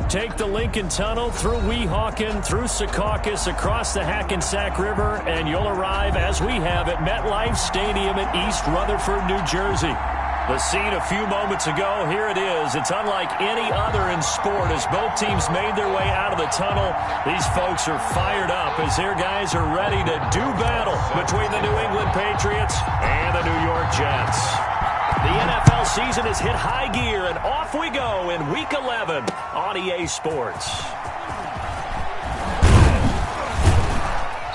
Take the Lincoln Tunnel through Weehawken, through Secaucus, across the Hackensack River, and you'll arrive, as we have, at MetLife Stadium in East Rutherford, New Jersey. The scene a few moments ago, here it is. It's unlike any other in sport as both teams made their way out of the tunnel. These folks are fired up as their guys are ready to do battle between the New England Patriots and the New York Jets. The NFL season has hit high gear, and off we go in Week 11 on EA Sports.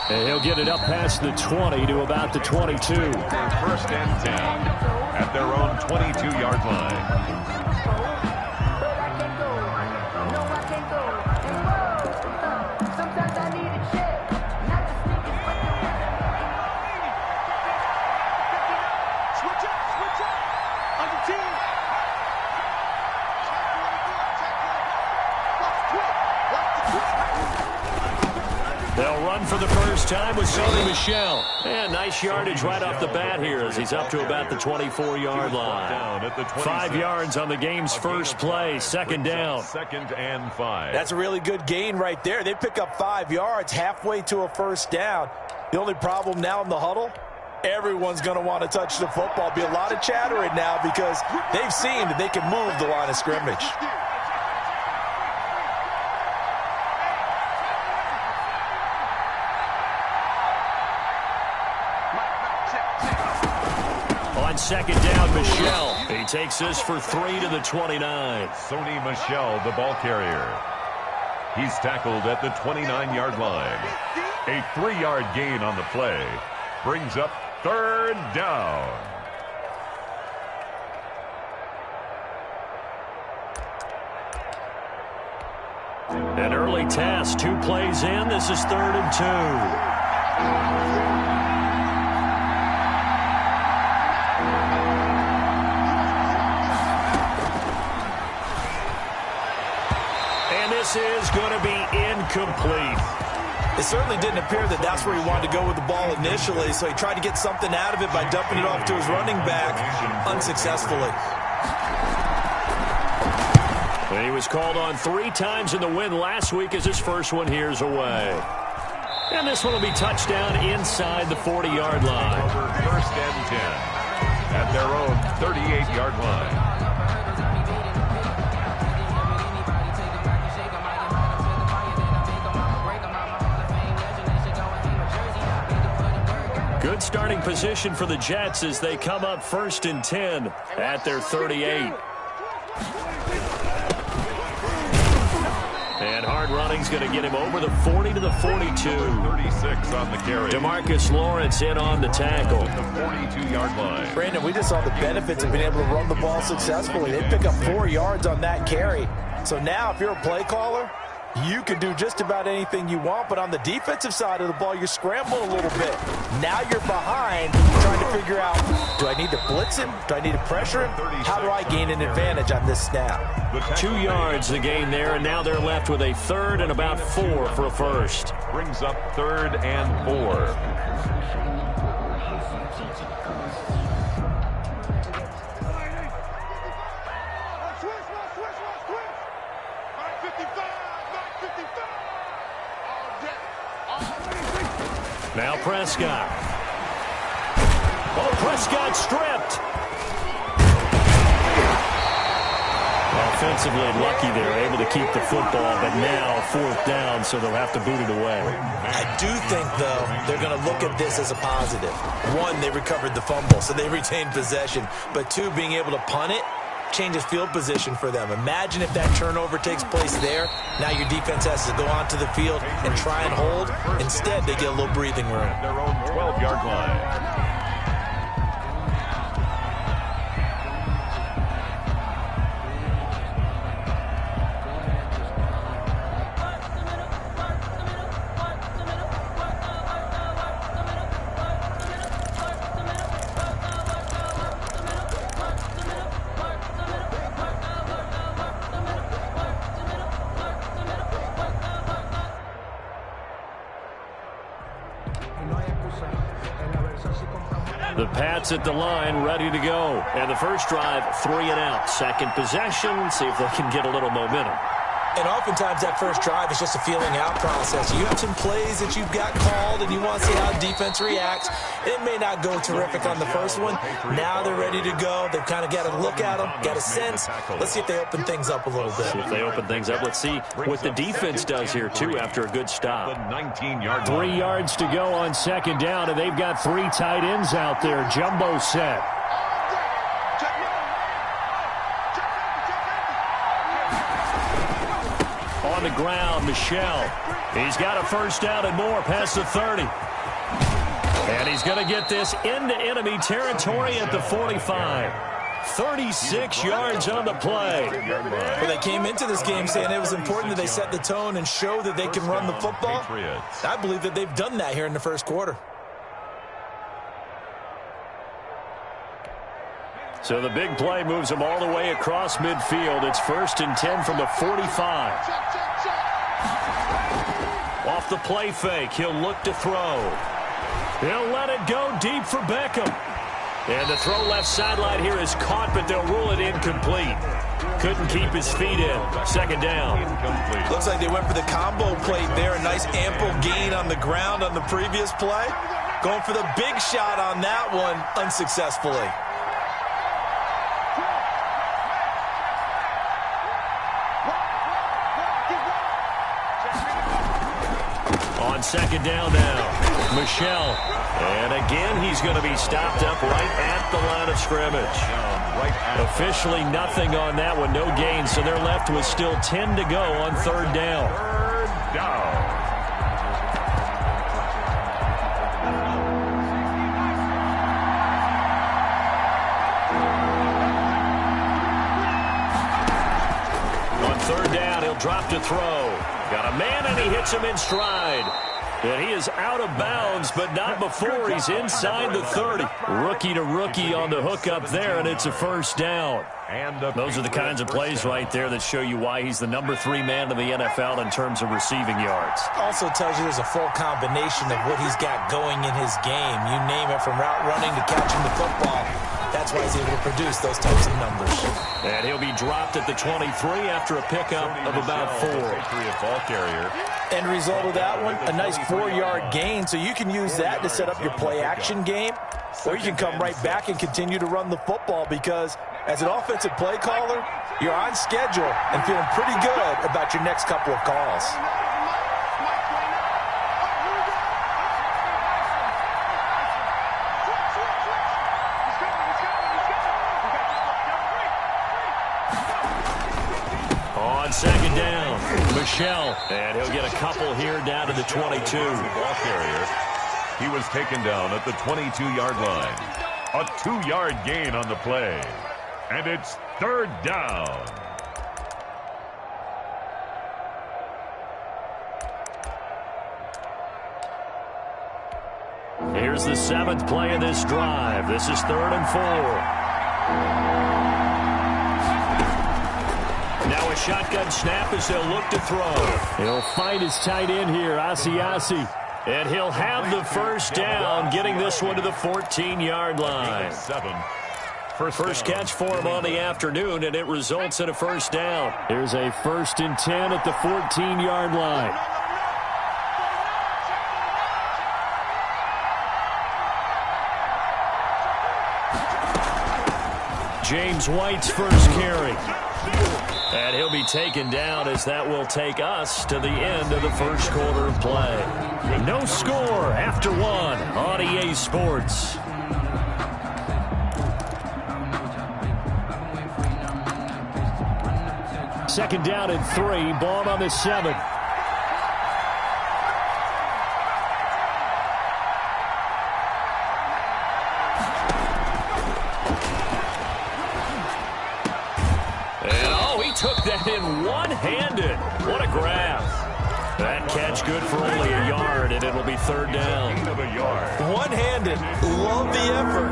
And he'll get it up past the 20 to about the 22. First and 10 at their own 22-yard line. They'll run for the first time with Sony Michel. And nice yardage right off the bat here as he's up to about the 24-yard line. 5 yards on the game's first play, second down. Second and 5. That's a really good gain right there. They pick up 5 yards halfway to a first down. The only problem now in the huddle, everyone's going to want to touch the football. Be a lot of chattering now because they've seen that they can move the line of scrimmage. On second down, Michel. He takes this for 3 to the 29. Sony Michel, the ball carrier. He's tackled at the 29-yard line. A 3-yard gain on the play brings up third down. An early test, 2 plays in. This is 3rd and 2. This is going to be incomplete. It certainly didn't appear that that's where he wanted to go with the ball initially, so he tried to get something out of it by dumping it off to his running back unsuccessfully. He was called on 3 times in the win last week as his first one here's away. And this one will be touchdown inside the 40-yard line. First and 10 at their own 38-yard line. Good starting position for the Jets as they come up 1st and 10 at their 38. And hard running's going to get him over the 40 to the 42. 36 on the carry. DeMarcus Lawrence in on the tackle. At the 42-yard line. Brandon, we just saw the benefits of being able to run the ball successfully. They pick up 4 yards on that carry. So now if you're a play caller, you can do just about anything you want, but on the defensive side of the ball, you're scrambling a little bit. Now you're behind, trying to figure out, do I need to blitz him? Do I need to pressure him? How do I gain an advantage on this snap? 2 yards the gain there, and now they're left with a 3rd and about 4 for a first. Brings up 3rd and 4. Now Prescott. Oh, Prescott stripped. Offensively lucky they're able to keep the football, but now 4th down, so they'll have to boot it away. I do think, though, they're going to look at this as a positive. 1, they recovered the fumble, so they retained possession. But 2, being able to punt it changes field position for them. Imagine if that turnover takes place there. Now your defense has to go onto the field and try and hold. Instead, they get a little breathing room. Their own 12-yard line. The Pats at the line, ready to go. And the first drive, 3 and out. Second possession, see if they can get a little momentum. And oftentimes that first drive is just a feeling out process. You have some plays that you've got called and you want to see how defense reacts. It may not go terrific on the first one. Now they're ready to go. They've kind of got to look at them, got a sense. Let's see if they open things up a little bit. See if they open things up. Let's see what the defense does here, too, after a good stop. 3 yards to go on second down, and they've got 3 tight ends out there. Jumbo set. On the ground, Michel. He's got a first down and more past the 30. And he's going to get this into enemy territory at the 45. 36 yards on the play. Well, they came into this game saying it was important that they set the tone and show that they can run the football. I believe that they've done that here in the first quarter. So the big play moves them all the way across midfield. It's 1st and 10 from the 45. Off the play fake, he'll look to throw. He'll let it go deep for Beckham. And the throw left sideline here is caught, but they'll rule it incomplete. Couldn't keep his feet in. Second down. Looks like they went for the combo plate there. A nice ample gain on the ground on the previous play. Going for the big shot on that one unsuccessfully. On second down now, Michel. And again, he's going to be stopped up right at the line of scrimmage. Officially nothing on that one, no gain, so they're left with still 10 to go on third down. Third down. On third down, he'll drop to throw. Got a man, and he hits him in stride. And he is out of bounds, but not before he's inside the 30. Rookie to rookie on the hook up there, and it's a first down. Those are the kinds of plays right there that show you why he's the number 3 man in the NFL in terms of receiving yards. Also tells you there's a full combination of what he's got going in his game. You name it, from route running to catching the football. That's why he's able to produce those types of numbers. And he'll be dropped at the 23 after a pickup of about 4. Ball carrier. End result of that one, a nice 4-yard gain, so you can use that to set up your play-action game, or you can come right back and continue to run the football, because as an offensive play caller, you're on schedule and feeling pretty good about your next couple of calls. Second down, Michel, and he'll get a couple here down to the 22. Ball carrier. He was taken down at the 22-yard line. A 2-yard gain on the play. And it's third down. Here's the 7th play of this drive. This is 3rd and 4. Now a shotgun snap as they'll look to throw. He'll find his tight end here, Asiasi. And he'll have the first down, getting this one to the 14-yard line. First catch for him on the afternoon, and it results in a first down. Here's a 1st and 10 at the 14-yard line. James White's first carry. And he'll be taken down as that will take us to the end of the first quarter of play. No score after 1 on EA Sports. Second down and 3, ball on the 7. Took that in one-handed. What a grab. That catch good for only a yard, and it'll be third down. One-handed. Love the effort.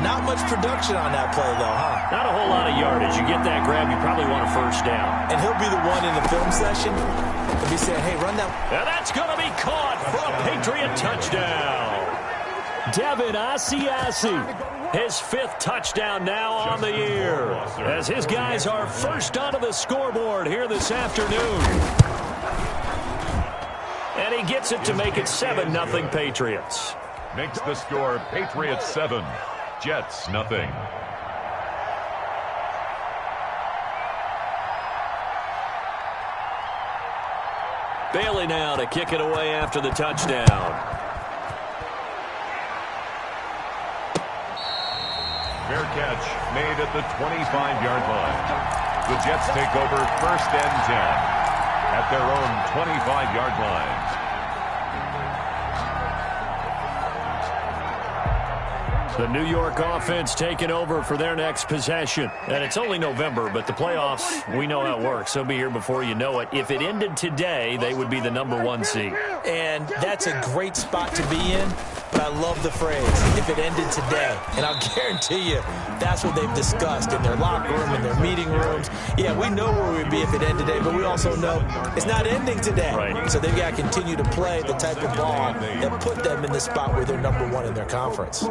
Not much production on that play, though, huh? Not a whole lot of yardage. You get that grab, you probably want a first down. And he'll be the one in the film session to be saying, hey, run that. And that's going to be caught for a Patriot touchdown. Devin Asiasi, his 5th touchdown now on the year, as his guys are first onto the scoreboard here this afternoon. And he gets it to make it 7-0 Patriots. Makes the score Patriots 7, Jets nothing. Bailey now to kick it away after the touchdown. Fair catch made at the 25-yard line. The Jets take over 1st and 10 at their own 25-yard line. The New York offense taking over for their next possession. And it's only November, but the playoffs, we know how it works. They'll be here before you know it. If it ended today, they would be the #1 seed. And that's a great spot to be in. But I love the phrase, if it ended today. And I'll guarantee you, that's what they've discussed in their locker room, in their meeting rooms. Yeah, we know where we'd be if it ended today, but we also know it's not ending today. Right. So they've got to continue to play the type of ball that put them in the spot where they're #1 in their conference.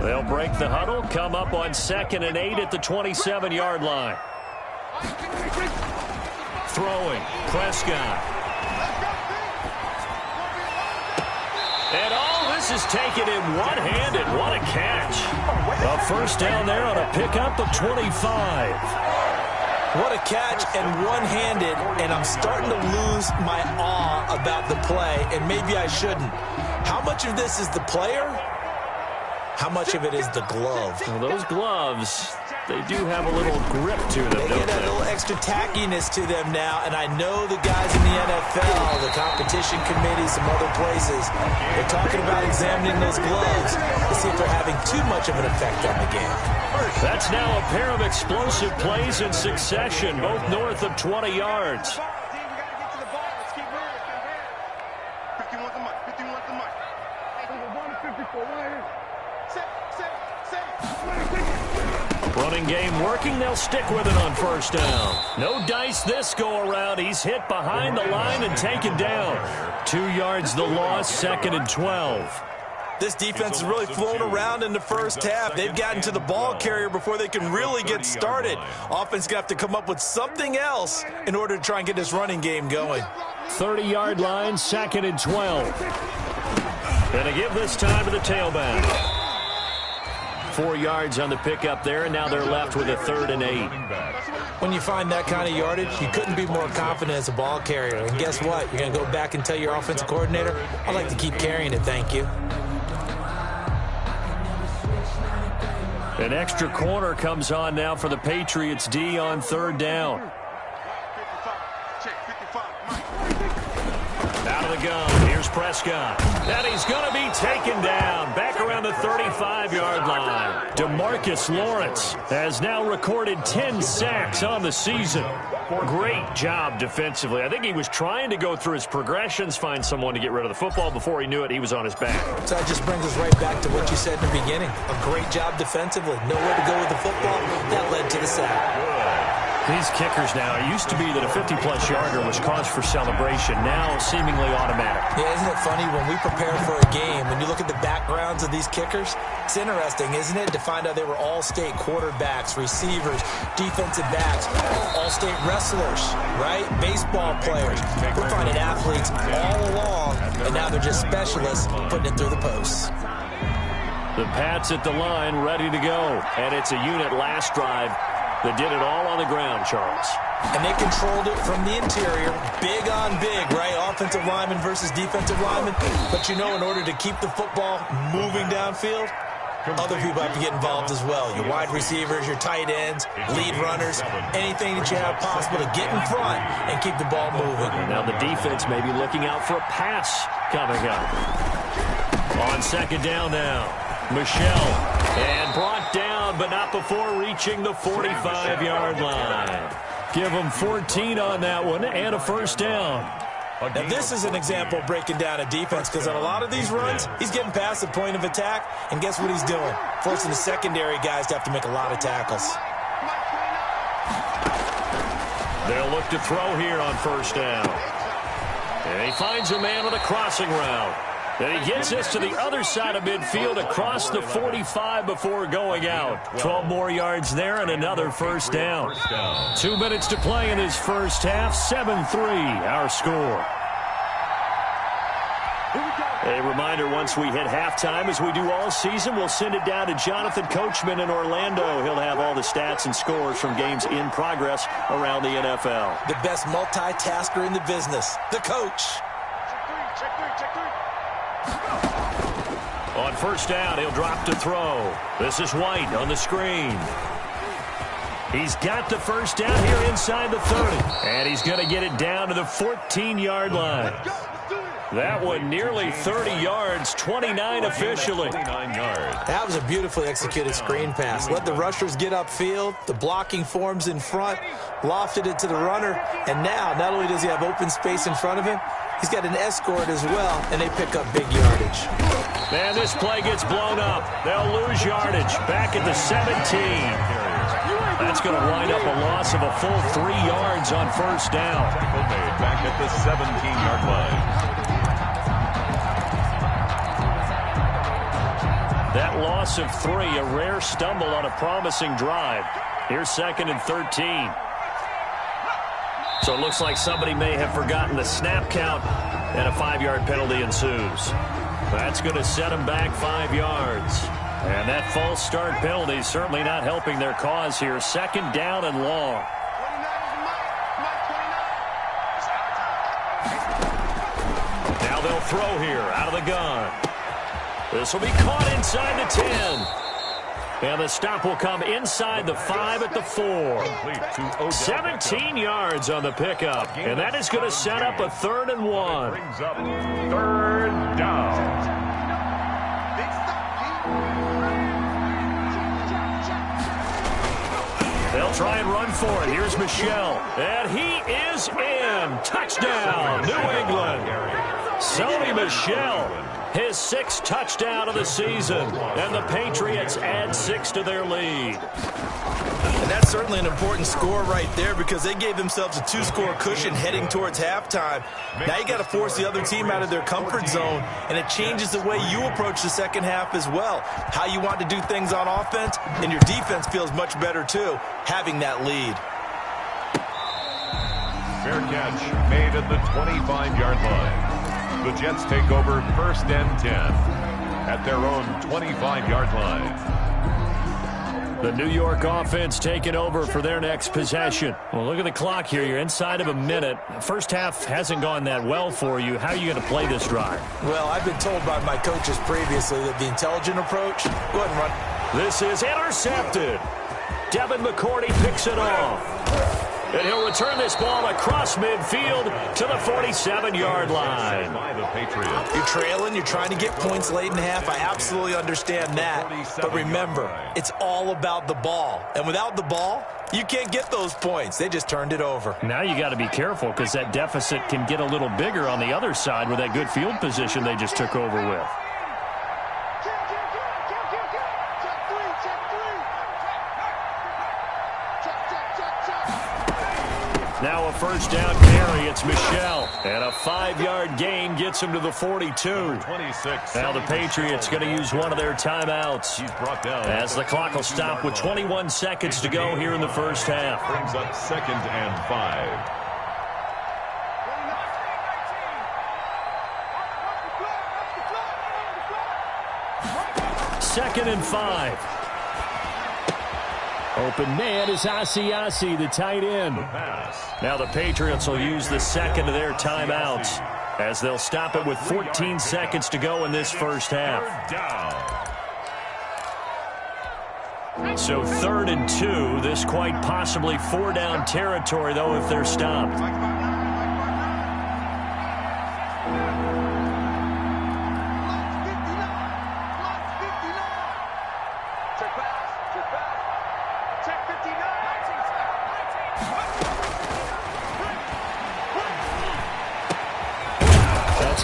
They'll break the huddle, come up on 2nd and 8 at the 27-yard line. Throwing, Prescott. And all this is taken in one-handed. What a catch. A first down there on a pickup of 25. What a catch and one-handed, and I'm starting to lose my awe about the play, and maybe I shouldn't. How much of this is the player? How much of it is the glove? Well, those gloves, they do have a little grip to them, They don't get a they? little extra tackiness to them now, and I know the guys in the NFL, the competition committee, some other places, they're talking about examining those gloves to see if they're having too much of an effect on the game. That's now a pair of explosive plays in succession, both north of 20 yards. Running game working. They'll stick with it on first down. No dice this go around. He's hit behind the line and taken down. 2 yards the loss, 2nd and 12. This defense has really flown around in the first half. They've gotten to the ball carrier before they can really get started. Offense going to have to come up with something else in order to try and get this running game going. 30-yard line, 2nd and 12. And to give this time to the tailback. 4 yards on the pickup there, and now they're left with a 3rd and 8. When you find that kind of yardage, you couldn't be more confident as a ball carrier. And guess what? You're going to go back and tell your offensive coordinator, I'd like to keep carrying it, thank you. An extra corner comes on now for the Patriots D on 3rd down. Out of the gun, here's Prescott. And he's going to be taken down back around the 35-yard line. DeMarcus Lawrence has now recorded 10 sacks on the season. Great job defensively. I think he was trying to go through his progressions, find someone to get rid of the football. Before he knew it, he was on his back. So that just brings us right back to what you said in the beginning. A great job defensively. Nowhere to go with the football. That led to the sack. These kickers now, it used to be that a 50-plus yarder was cause for celebration. Now, seemingly automatic. Yeah, isn't it funny when we prepare for a game, when you look at the backgrounds of these kickers, it's interesting, isn't it, to find out they were all-state quarterbacks, receivers, defensive backs, all-state wrestlers, right? Baseball players. We're finding athletes all along, and now they're just specialists putting it through the posts. The Pats at the line, ready to go. And it's a unit last drive that did it all on the ground, Charles. And they controlled it from the interior, big on big, right? Offensive lineman versus defensive lineman. But you know, in order to keep the football moving downfield, other people have to get involved as well. Your wide receivers, your tight ends, lead runners, anything that you have possible to get in front and keep the ball moving. Now the defense may be looking out for a pass coming up. On 2nd down now, Michelle. And brought down, but not before reaching the 45-yard line. Give them 14 on that one and a first down. Now, this is an example of breaking down a defense, because on a lot of these runs, he's getting past the point of attack, and guess what he's doing? Forcing the secondary guys to have to make a lot of tackles. They'll look to throw here on first down. And he finds a man with a crossing route. And he gets this to the other side of midfield across the 45 before going out. 12 more yards there and another first down. 2 minutes to play in this first half. 7-3 our score. A reminder, once we hit halftime, as we do all season, we'll send it down to Jonathan Coachman in Orlando. He'll have all the stats and scores from games in progress around the NFL. The best multitasker in the business, the coach. On first down, he'll drop to throw. This is White on the screen. He's got the first down here inside the 30. And he's going to get it down to the 14-yard line. That one nearly 30 yards, 29 officially. 29 yards. That was a beautifully executed screen pass. Let the rushers get upfield. The blocking forms in front. Lofted it to the runner. And now, not only does he have open space in front of him, he's got an escort as well, and they pick up big yardage. And this play gets blown up. They'll lose yardage. Back at the 17. That's going to wind up a loss of a full 3 yards on first down. Back at the 17-yard line. That loss of 3, a rare stumble on a promising drive. Here's 2nd and 13. So it looks like somebody may have forgotten the snap count, and a 5-yard penalty ensues. That's going to set them back 5 yards. And that false start penalty is certainly not helping their cause here. 2nd down and long. Now they'll throw here out of the gun. This will be caught inside the 10. And the stop will come inside the 5 at the 4. 17 yards on the pickup. And that is going to set up a 3rd and 1. Brings up 3rd down. They'll try and run for it. Here's Michelle. And he is in. Touchdown, New England. Sony Michel, his 6th touchdown of the season. And the Patriots add 6 to their lead. And that's certainly an important score right there because they gave themselves a 2-score cushion heading towards halftime. Now you got to force the other team out of their comfort zone, and it changes the way you approach the second half as well. How you want to do things on offense, and your defense feels much better too, having that lead. Fair catch made at the 25-yard line. The Jets take over 1st and 10 at their own 25-yard line. The New York offense taking over for their next possession. Well, look at the clock here. You're inside of a minute. First half hasn't gone that well for you. How are you going to play this drive? Well, I've been told by my coaches previously that the intelligent approach, go ahead and run. This is intercepted. Devin McCourty picks it off. And he'll return this ball across midfield to the 47-yard line. By the Patriots. You're trailing, you're trying to get points late in half. I absolutely understand that. But remember, it's all about the ball. And without the ball, you can't get those points. They just turned it over. Now you got to be careful because that deficit can get a little bigger on the other side with that good field position they just took over with. Now a first down carry. It's Michel. And a 5-yard gain gets him to the 42. 26. Now the Patriots going to use one of their timeouts. He's brought down as the clock will stop with 21 seconds to go here in the first half. Brings up 2nd and 5. 2nd and 5. Open man is Asiasi, the tight end. Now the Patriots will use the 2nd of their timeouts as they'll stop it with 14 seconds to go in this first half. So 3rd and 2. This quite possibly 4-down territory, though, if they're stopped.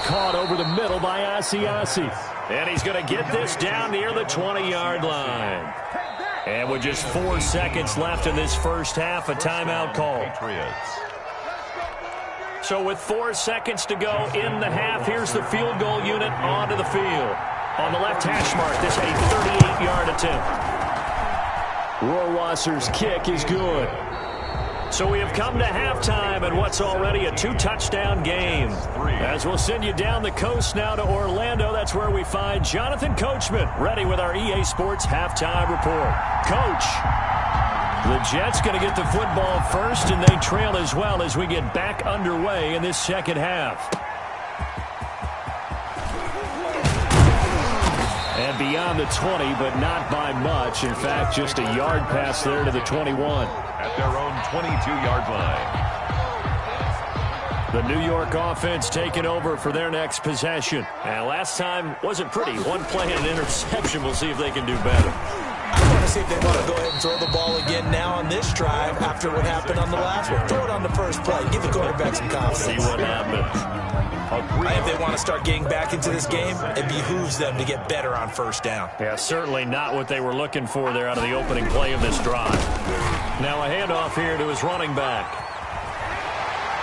Caught over the middle by Asiasi. And he's going to get this down near the 20-yard line. And with just 4 seconds left in this first half, a timeout call. So with 4 seconds to go in the half, here's the field goal unit onto the field. On the left hash mark, this a 38-yard attempt. Rohrwasser's kick is good. So we have come to halftime in what's already a 2-touchdown game. As we'll send you down the coast now to Orlando, that's where we find Jonathan Coachman ready with our EA Sports halftime report. Coach, the Jets going to get the football first, and they trail as well as we get back underway in this second half. And beyond the 20, but not by much. In fact, just a yard pass there to the 21. At their own 22-yard line. The New York offense taking over for their next possession. And last time wasn't pretty. One play and an interception. We'll see if they can do better. I want to see if they want to go ahead and throw the ball again now on this drive after what happened on the last one. Throw it on the first play. Give the quarterback some confidence. See what happens. If they want to start getting back into this game, it behooves them to get better on first down. Yeah, certainly not what they were looking for there out of the opening play of this drive. Now a handoff here to his running back.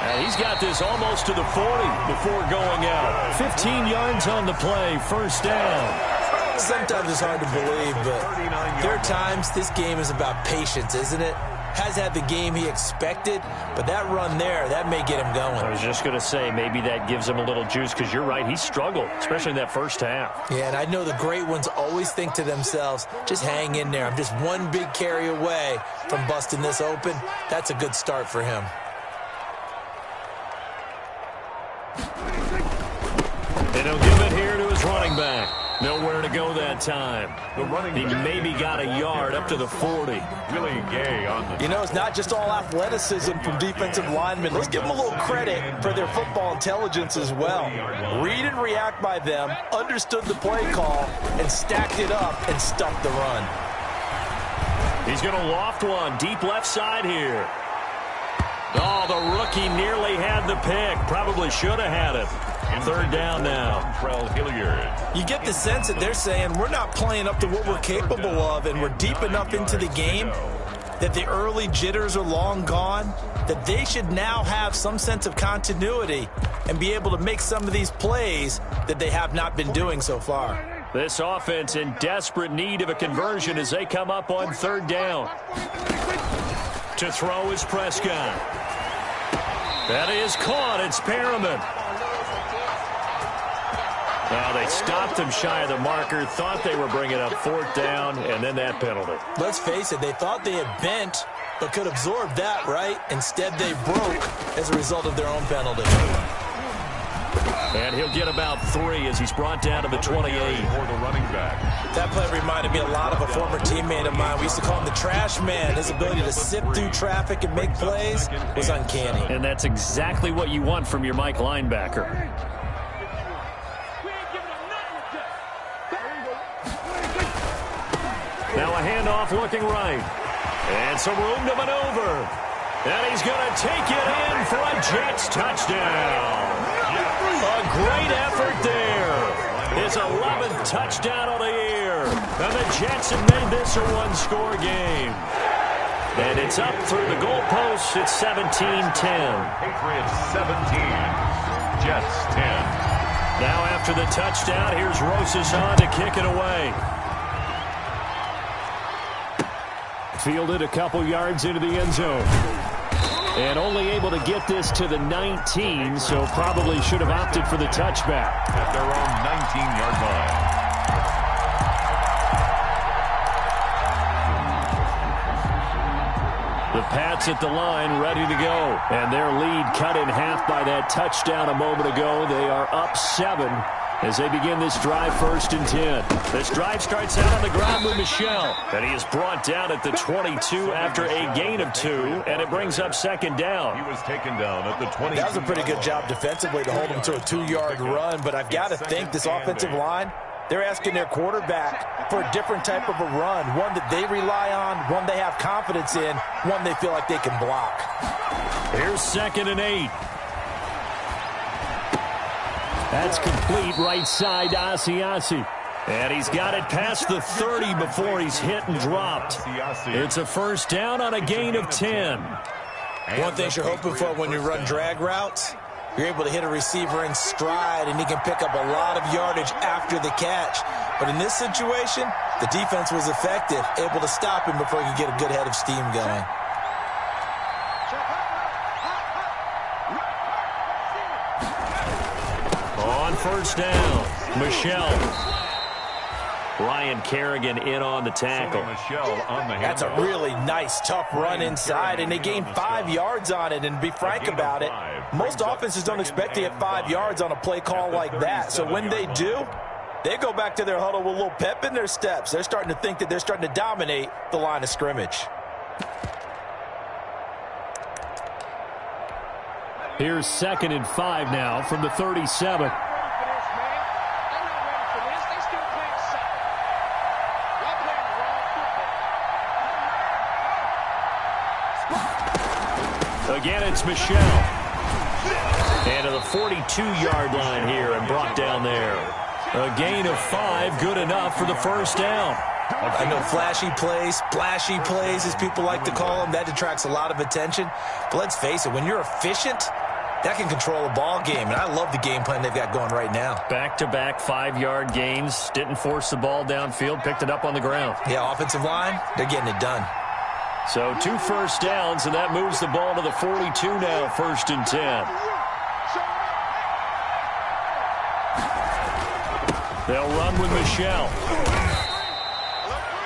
And he's got this almost to the 40 before going out. 15 yards on the play, first down. Sometimes it's hard to believe, but there are times this game is about patience, isn't it? Has had the game he expected, but that run there, that may get him going. I was just going to say, maybe that gives him a little juice, because you're right, he struggled, especially in that first half. Yeah, and I know the great ones always think to themselves, just hang in there. I'm just one big carry away from busting this open. That's a good start for him. And he'll give it here to his running back. Nowhere to go that time. He maybe got a yard up to the 40. Really gay on the... You know, it's not just all athleticism from defensive linemen. Let's give them a little credit for their football intelligence as well. Read and react by them, understood the play call, and stacked it up and stuffed the run. He's going to loft one deep left side here. Oh, the rookie nearly had the pick. Probably should have had it. Third down now. You get the sense that they're saying we're not playing up to what we're capable of, and we're deep enough into the game that the early jitters are long gone, that they should now have some sense of continuity and be able to make some of these plays that they have not been doing so far. This offense in desperate need of a conversion as they come up on third down. To throw is Prescott. That is caught. It's Perriman. Now they stopped him shy of the marker, thought they were bringing up fourth down, and then that penalty. Let's face it, they thought they had bent, but could absorb that, right? Instead, they broke as a result of their own penalty. And he'll get about 3 as he's brought down to the 28. For the running back. That play reminded me a lot of a former teammate of mine. We used to call him the trash man. His ability to sift through traffic and make plays was uncanny. And that's exactly what you want from your Mike linebacker. Now a handoff looking right. And some room to maneuver. And he's going to take it in for a Jets touchdown. A great effort there. His 11th touchdown of the year. And the Jets have made this a one-score game. And it's up through the goalposts. It's 17-10. Patriots 17. Jets 10. Now after the touchdown, here's Rosas on to kick it away. Fielded a couple yards into the end zone. And only able to get this to the 19, so probably should have opted for the touchback. At their own 19-yard line. The Pats at the line, ready to go. And their lead cut in half by that touchdown a moment ago. They are up 7 as they begin this drive, 1st and 10. This drive starts out on the ground with Michel. And he is brought down at the 22 after a gain of 2. And it brings up 2nd down. He was taken down at the 20. That was a pretty good job defensively to hold him to a 2-yard run. But I've got to think this offensive line, they're asking their quarterback for a different type of a run. One that they rely on, one they have confidence in, one they feel like they can block. Here's 2nd and 8. That's complete right side to Asiasi. And he's got it past the 30 before he's hit and dropped. It's a first down on a gain of 10. One thing you're hoping for when you run drag routes, you're able to hit a receiver in stride, and he can pick up a lot of yardage after the catch. But in this situation, the defense was effective, able to stop him before he could get a good head of steam going. On first down, Michelle. Ryan Kerrigan in on the tackle. That's a really nice, tough run inside, and they gained 5 yards on it. And to be frank about it, most offenses don't expect to get 5 yards on a play call like that. So when they do, they go back to their huddle with a little pep in their steps. They're starting to think that they're starting to dominate the line of scrimmage. Here's 2nd and 5 now from the 37. Again, it's Michelle. And to the 42-yard line here and brought down there. A gain of 5, good enough for the first down. I know flashy plays, as people like to call them, that detracts a lot of attention. But let's face it, when you're efficient, that can control a ball game. And I love the game plan they've got going right now. Back-to-back 5-yard gains. Didn't force the ball downfield, picked it up on the ground. Yeah, offensive line, they're getting it done. So 2 first downs, and that moves the ball to the 42 now, 1st and 10. They'll run with Michelle.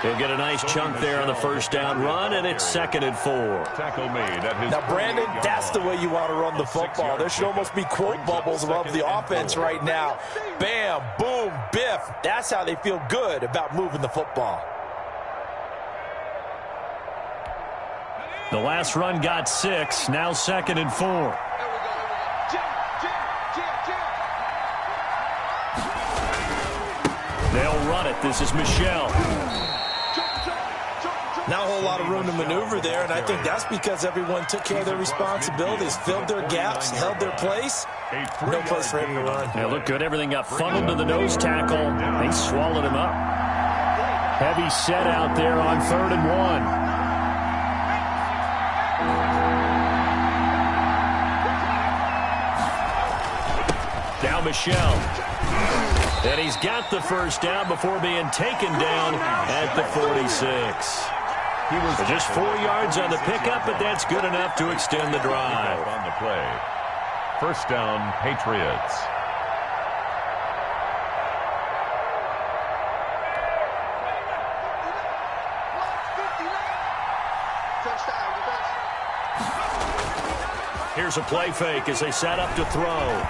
He'll get a nice chunk there on the first down run, and it's 2nd and 4. Tackle made at his now, Brandon, that's the way you want to run the football. There should almost be quote bubbles above the offense right now. Bam, boom, biff. That's how they feel good about moving the football. The last run got 6, now 2nd and 4. They'll run it. This is Michelle. Not a whole lot of room to maneuver there, and I think that's because everyone took care of their responsibilities, filled their gaps, held their place. No place for him to run. Yeah, look good. Everything got funneled to the nose tackle. They swallowed him up. Heavy set out there on 3rd and 1. Now Michelle. And he's got the first down before being taken down at the 46. He was just 4 yards on the pickup, but that's good enough to extend the drive. On the play. First down, Patriots. Here's a play fake as they set up to throw.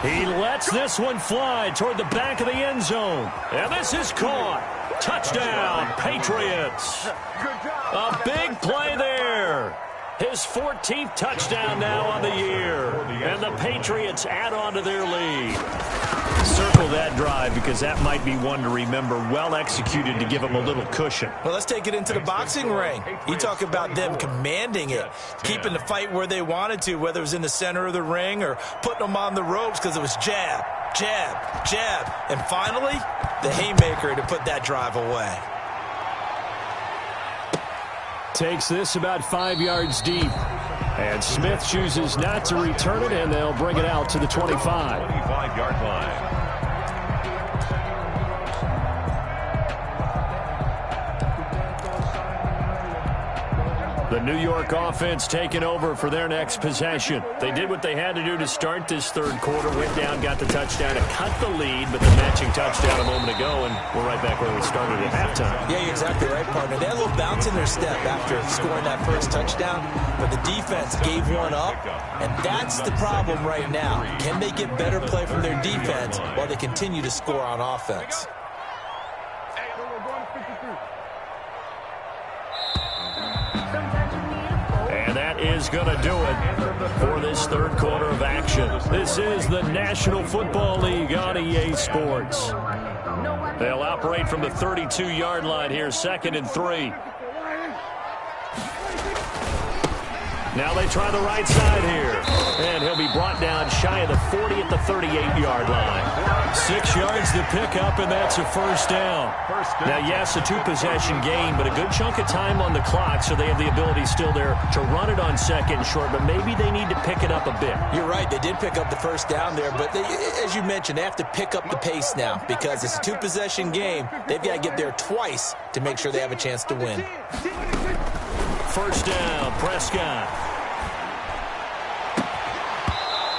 He lets this one fly toward the back of the end zone. And this is caught. Touchdown, Patriots. A big play there. His 14th touchdown now on the year. And the Patriots add on to their lead. Circle that drive because that might be one to remember. Well executed to give them a little cushion. Well, let's take it into the boxing ring. You talk about them commanding it, keeping the fight where they wanted to, whether it was in the center of the ring or putting them on the ropes because it was jab, jab, jab. And finally, the haymaker to put that drive away. Takes this about 5 yards deep. And Smith chooses not to return it, and they'll bring it out to the 25. 25-yard line. The New York offense taking over for their next possession. They did what they had to do to start this third quarter. Went down, got the touchdown to cut the lead, but the matching touchdown a moment ago, and we're right back where we started at halftime. Yeah, you're exactly right, partner. They had a little bounce in their step after scoring that first touchdown, but the defense gave one up, and that's the problem right now. Can they get better play from their defense while they continue to score on offense? Is going to do it for this third quarter of action. This is the National Football League on EA Sports. They'll operate from the 32-yard line here, 2nd and 3. Now they try the right side here. And he'll be brought down shy of the 40 at the 38-yard line. 6 yards to pick up, and that's a first down. Now, yes, a 2-possession game, but a good chunk of time on the clock, so they have the ability still there to run it on second and short, but maybe they need to pick it up a bit. You're right. They did pick up the first down there, but as you mentioned, they have to pick up the pace now because it's a 2-possession game. They've got to get there twice to make sure they have a chance to win. First down, Prescott.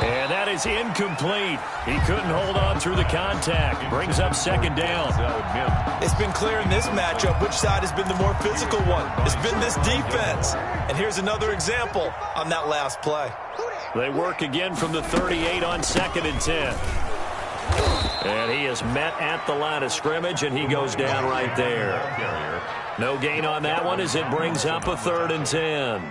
And that is incomplete. He couldn't hold on through the contact. Brings up second down. It's been clear in this matchup which side has been the more physical one. It's been this defense. And here's another example on that last play. They work again from the 38 on 2nd and 10. And he is met at the line of scrimmage, and he goes down right there. No gain on that one as it brings up a 3rd and 10.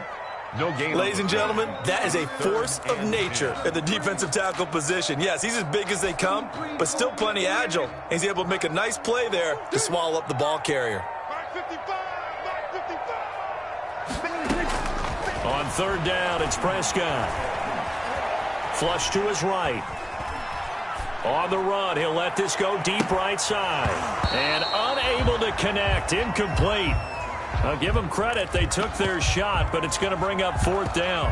No gain. Ladies and gentlemen, that is a force of nature at the defensive tackle position. Yes, he's as big as they come, but still plenty agile. He's able to make a nice play there to swallow up the ball carrier. On 3rd down, it's Prescott. Flush to his right. On the run, he'll let this go deep right side. And unable to connect, incomplete. I'll give them credit. They took their shot, but it's going to bring up 4th down.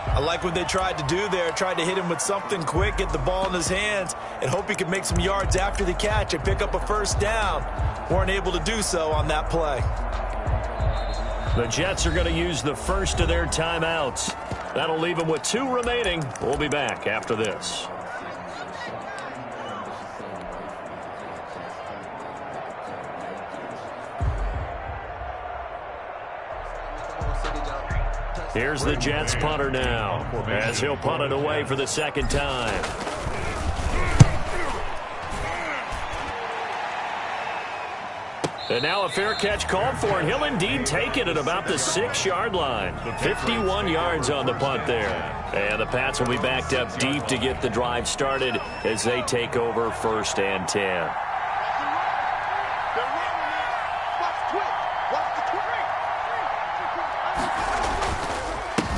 I like what they tried to do there. Tried to hit him with something quick, get the ball in his hands, and hope he could make some yards after the catch and pick up a first down. Weren't able to do so on that play. The Jets are going to use the first of their timeouts. That'll leave them with 2 remaining. We'll be back after this. Here's the Jets punter now, as he'll punt it away for the 2nd time. And now a fair catch called for, and he'll indeed take it at about the 6-yard line. 51 yards on the punt there. And the Pats will be backed up deep to get the drive started as they take over 1st and 10.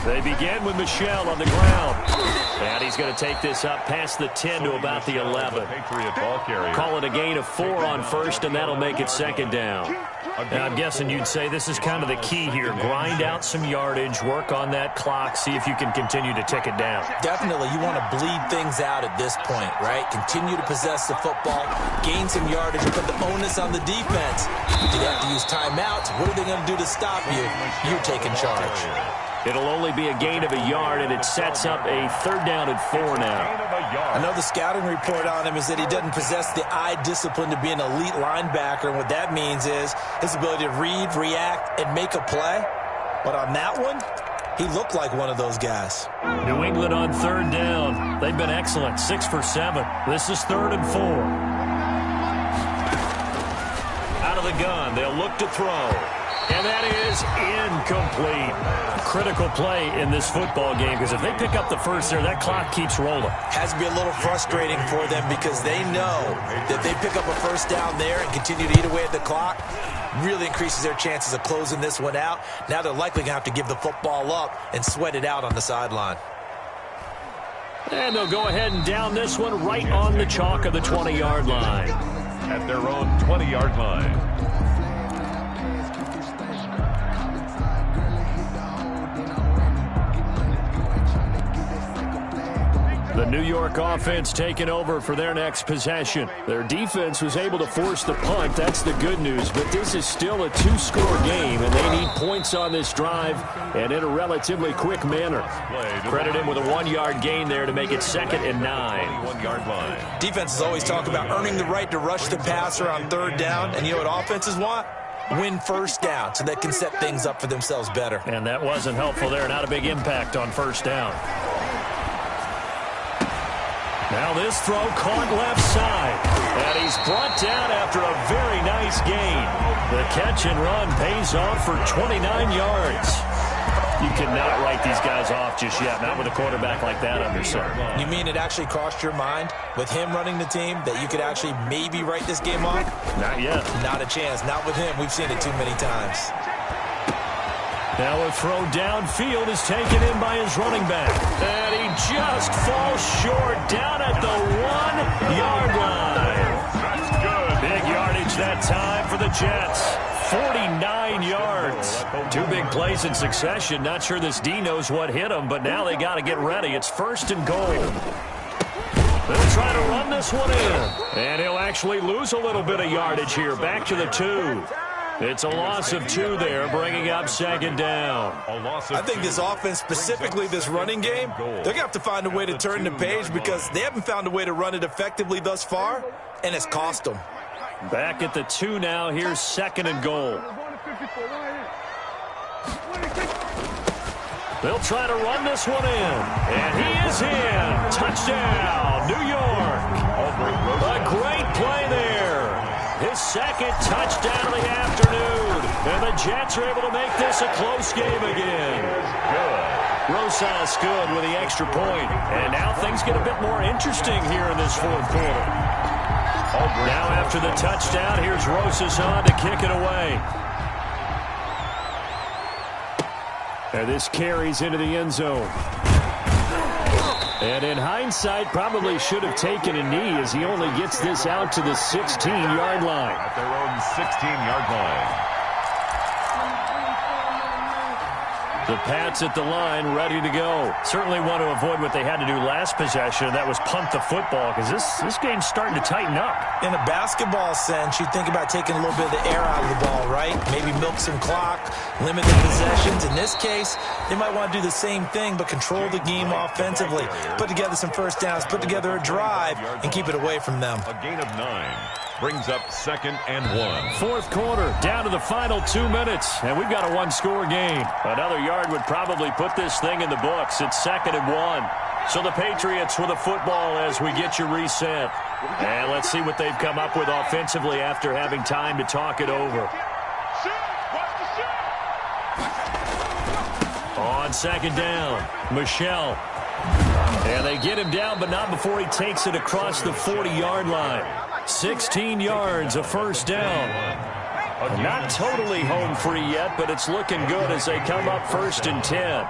They begin with Michel on the ground. And he's going to take this up past the 10 to about the 11. Call it a gain of 4 on 1st, and that'll make it 2nd down. And I'm guessing you'd say this is kind of the key here. Grind out some yardage, work on that clock, see if you can continue to tick it down. Definitely. You want to bleed things out at this point, right? Continue to possess the football, gain some yardage, and put the onus on the defense. Did you have to use timeouts? What are they going to do to stop you? You're taking charge. It'll only be a gain of a yard, and it sets up a 3rd down and 4 now. I know the scouting report on him is that he doesn't possess the eye discipline to be an elite linebacker, and what that means is his ability to read, react, and make a play. But on that one, he looked like one of those guys. New England on 3rd down. They've been excellent, 6 for 7. This is 3rd and 4. Out of the gun, they'll look to throw. And that is incomplete. Critical play in this football game because if they pick up the first there, that clock keeps rolling. Has to be a little frustrating for them because they know that they pick up a first down there and continue to eat away at the clock, really increases their chances of closing this one out. Now they're likely going to have to give the football up and sweat it out on the sideline. And they'll go ahead and down this one right on the chalk of the 20-yard line. At their own 20-yard line. The New York offense taking over for their next possession. Their defense was able to force the punt. That's the good news. But this is still a 2-score game, and they need points on this drive and in a relatively quick manner. Credit him with a 1-yard gain there to make it 2nd and 9. 1-yard line. Defenses always talk about earning the right to rush the passer on 3rd down. And you know what offenses want? Win first down so they can set things up for themselves better. And that wasn't helpful there. Not a big impact on 1st down. Now this throw caught left side. And he's brought down after a very nice gain. The catch and run pays off for 29 yards. You cannot write these guys off just yet, not with a quarterback like that under center. You mean it actually crossed your mind with him running the team that you could actually maybe write this game off? Not yet. Not a chance. Not with him. We've seen it too many times. Now a throw downfield is taken in by his running back. And he just falls short down at the 1-yard line. That's good. Big yardage that time for the Jets. 49 yards. Two big plays in succession. Not sure this D knows what hit him, but now they got to get ready. It's 1st and goal. They'll try to run this one in. And he'll actually lose a little bit of yardage here. Back to the 2. It's a loss of 2 there, bringing up 2nd down. I think this offense, specifically this running game, they're going to have to find a way to turn the page because they haven't found a way to run it effectively thus far, and it's cost them. Back at the 2 now. Here's 2nd and goal. They'll try to run this one in. And he is in. Touchdown, New York. A great play there. His 2nd touchdown of the afternoon. And the Jets are able to make this a close game again. Good. Rosas good with the extra point. And now things get a bit more interesting here in this 4th quarter. Now after the touchdown, here's Rosas on to kick it away. And this carries into the end zone. And in hindsight, probably should have taken a knee as he only gets this out to the 16-yard line. At their own 16-yard line. The Pats at the line, ready to go. Certainly want to avoid what they had to do last possession, and that was punt the football, because this game's starting to tighten up. In a basketball sense, you think about taking a little bit of the air out of the ball, right? Maybe milk some clock, limit the possessions. In this case, they might want to do the same thing, but control the game offensively. Put together some first downs, put together a drive, and keep it away from them. A gain of 9. Brings up 2nd and 1. 4th quarter, down to the final 2 minutes, and we've got a 1-score game. Another yard would probably put this thing in the books. It's 2nd and 1. So the Patriots with the football as we get you reset. And let's see what they've come up with offensively after having time to talk it over. On 2nd down, Michel. And they get him down, but not before he takes it across the 40-yard line. 16 yards, a first down. Not totally home free yet, but it's looking good as they come up 1st and 10.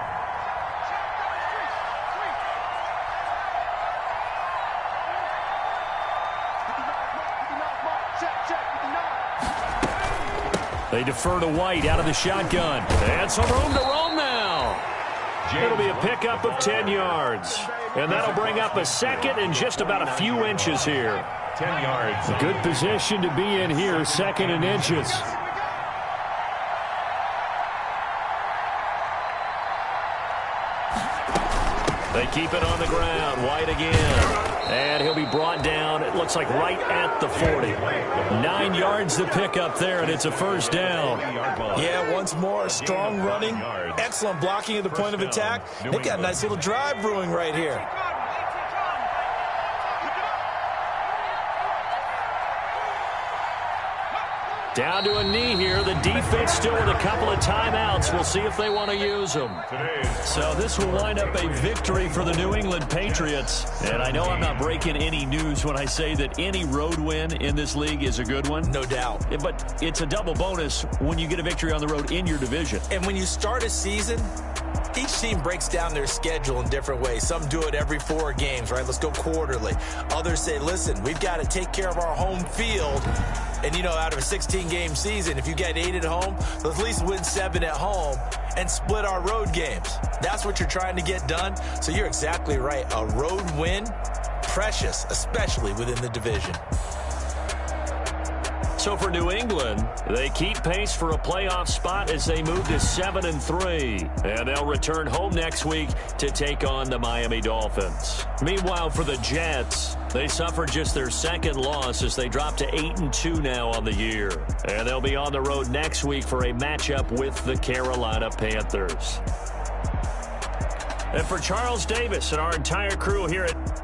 They defer to White out of the shotgun. And some room to roam now. It'll be a pickup of 10 yards. And that'll bring up a 2nd and just about a few inches here. 10 yards. Good position to be in here, 2nd and inches. They keep it on the ground. White again. And he'll be brought down, it looks like right at the 40. 9 yards to pick up there, and it's a first down. Yeah, once more, strong running, excellent blocking at the point of attack. They've got a nice little drive brewing right here. Down to a knee here. The defense still with a couple of timeouts. We'll see if they want to use them. So this will wind up a victory for the New England Patriots. And I know I'm not breaking any news when I say that any road win in this league is a good one. No doubt. But it's a double bonus when you get a victory on the road in your division. And when you start a season, each team breaks down their schedule in different ways. Some do it every 4 games, right? Let's go quarterly. Others say, listen, we've got to take care of our home field. And, you know, out of a 16-game season, if you get 8 at home, let's at least win 7 at home and split our road games. That's what you're trying to get done. So you're exactly right. A road win, precious, especially within the division. So for New England, they keep pace for a playoff spot as they move to 7-3. And they'll return home next week to take on the Miami Dolphins. Meanwhile, for the Jets, they suffered just their 2nd loss as they drop to 8-2 now on the year. And they'll be on the road next week for a matchup with the Carolina Panthers. And for Charles Davis and our entire crew here at